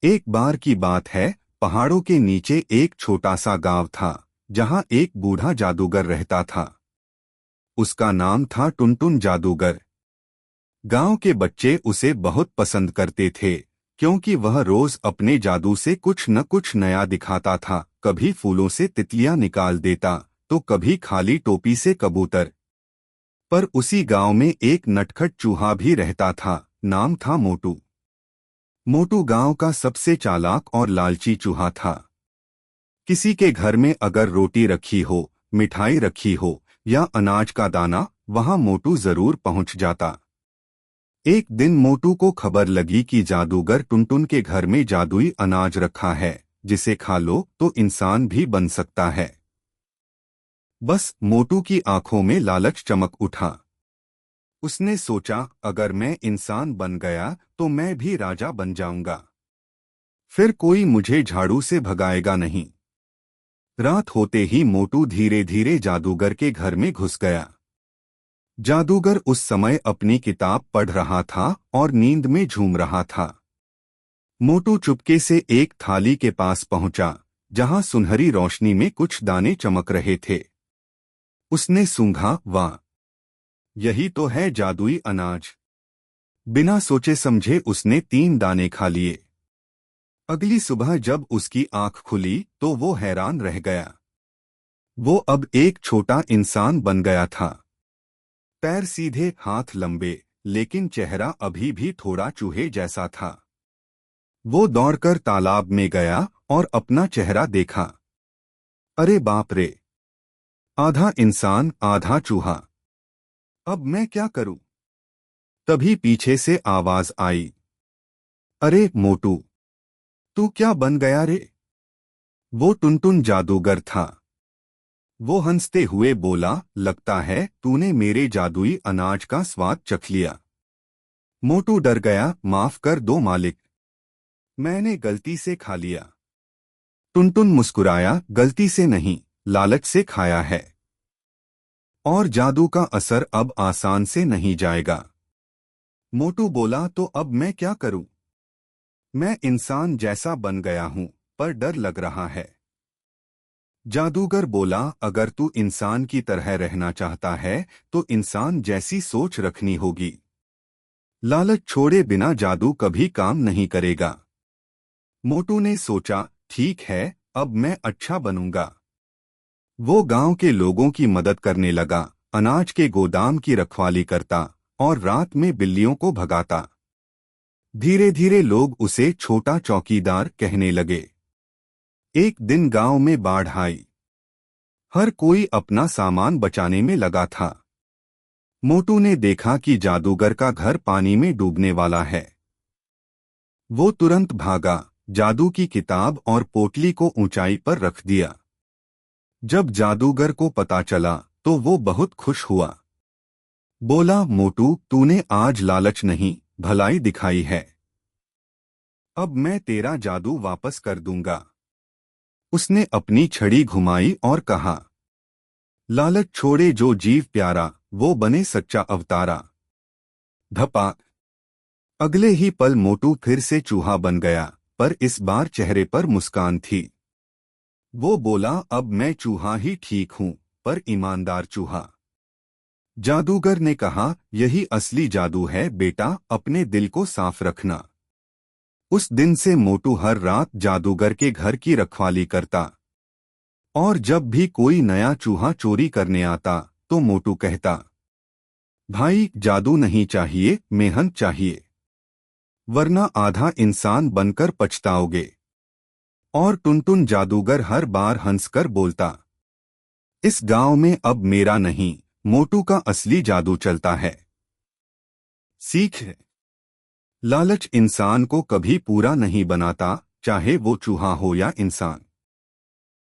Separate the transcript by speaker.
Speaker 1: एक बार की बात है, पहाड़ों के नीचे एक छोटा सा गांव था जहां एक बूढ़ा जादूगर रहता था। उसका नाम था टुनटुन जादूगर। गांव के बच्चे उसे बहुत पसंद करते थे क्योंकि वह रोज अपने जादू से कुछ न कुछ नया दिखाता था। कभी फूलों से तितलियां निकाल देता तो कभी खाली टोपी से कबूतर। पर उसी गांव में एक नटखट चूहा भी रहता था। नाम था मोटू। मोटू गांव का सबसे चालाक और लालची चूहा था। किसी के घर में अगर रोटी रखी हो, मिठाई रखी हो या अनाज का दाना, वहां मोटू जरूर पहुंच जाता। एक दिन मोटू को खबर लगी कि जादूगर टुनटुन के घर में जादुई अनाज रखा है जिसे खा लो तो इंसान भी बन सकता है। बस मोटू की आंखों में लालच चमक उठा। उसने सोचा, अगर मैं इंसान बन गया तो मैं भी राजा बन जाऊंगा। फिर कोई मुझे झाड़ू से भगाएगा नहीं। रात होते ही मोटू धीरे धीरे जादूगर के घर में घुस गया। जादूगर उस समय अपनी किताब पढ़ रहा था और नींद में झूम रहा था। मोटू चुपके से एक थाली के पास पहुंचा जहां सुनहरी रोशनी में कुछ दाने चमक रहे थे। उसने सूंघा, वाह, यही तो है जादुई अनाज। बिना सोचे समझे उसने 3 दाने खा लिए। अगली सुबह जब उसकी आंख खुली तो वो हैरान रह गया। वो अब एक छोटा इंसान बन गया था। पैर सीधे, हाथ लंबे, लेकिन चेहरा अभी भी थोड़ा चूहे जैसा था। वो दौड़कर तालाब में गया और अपना चेहरा देखा। अरे बाप रे! आधा इंसान आधा चूहा। अब मैं क्या करूं? तभी पीछे से आवाज आई, अरे मोटू, तू क्या बन गया रे? वो टुनटुन जादूगर था। वो हंसते हुए बोला, लगता है तूने मेरे जादुई अनाज का स्वाद चख लिया। मोटू डर गया, माफ कर दो मालिक, मैंने गलती से खा लिया। टुनटुन मुस्कुराया, गलती से नहीं, लालच से खाया है। और जादू का असर अब आसान से नहीं जाएगा। मोटू बोला, तो अब मैं क्या करूं? मैं इंसान जैसा बन गया हूं, पर डर लग रहा है। जादूगर बोला, अगर तू इंसान की तरह रहना चाहता है तो इंसान जैसी सोच रखनी होगी। लालच छोड़े बिना जादू कभी काम नहीं करेगा। मोटू ने सोचा, ठीक है, अब मैं अच्छा बनूंगा। वो गांव के लोगों की मदद करने लगा, अनाज के गोदाम की रखवाली करता और रात में बिल्लियों को भगाता। धीरे धीरे लोग उसे छोटा चौकीदार कहने लगे। एक दिन गांव में बाढ़ आई। हर कोई अपना सामान बचाने में लगा था। मोटू ने देखा कि जादूगर का घर पानी में डूबने वाला है। वो तुरंत भागा, जादू की किताब और पोटली को ऊंचाई पर रख दिया। जब जादूगर को पता चला तो वो बहुत खुश हुआ। बोला, मोटू, तूने आज लालच नहीं, भलाई दिखाई है। अब मैं तेरा जादू वापस कर दूंगा। उसने अपनी छड़ी घुमाई और कहा, लालच छोड़े जो जीव प्यारा, वो बने सच्चा अवतारा। धपाक! अगले ही पल मोटू फिर से चूहा बन गया, पर इस बार चेहरे पर मुस्कान थी। वो बोला, अब मैं चूहा ही ठीक हूं, पर ईमानदार चूहा। जादूगर ने कहा, यही असली जादू है बेटा, अपने दिल को साफ रखना। उस दिन से मोटू हर रात जादूगर के घर की रखवाली करता। और जब भी कोई नया चूहा चोरी करने आता तो मोटू कहता, भाई, जादू नहीं चाहिए, मेहनत चाहिए, वरना आधा इंसान बनकर पछताओगे। और टुनटुन जादूगर हर बार हंसकर बोलता, इस गांव में अब मेरा नहीं, मोटू का असली जादू चलता है। सीख है, लालच इंसान को कभी पूरा नहीं बनाता, चाहे वो चूहा हो या इंसान।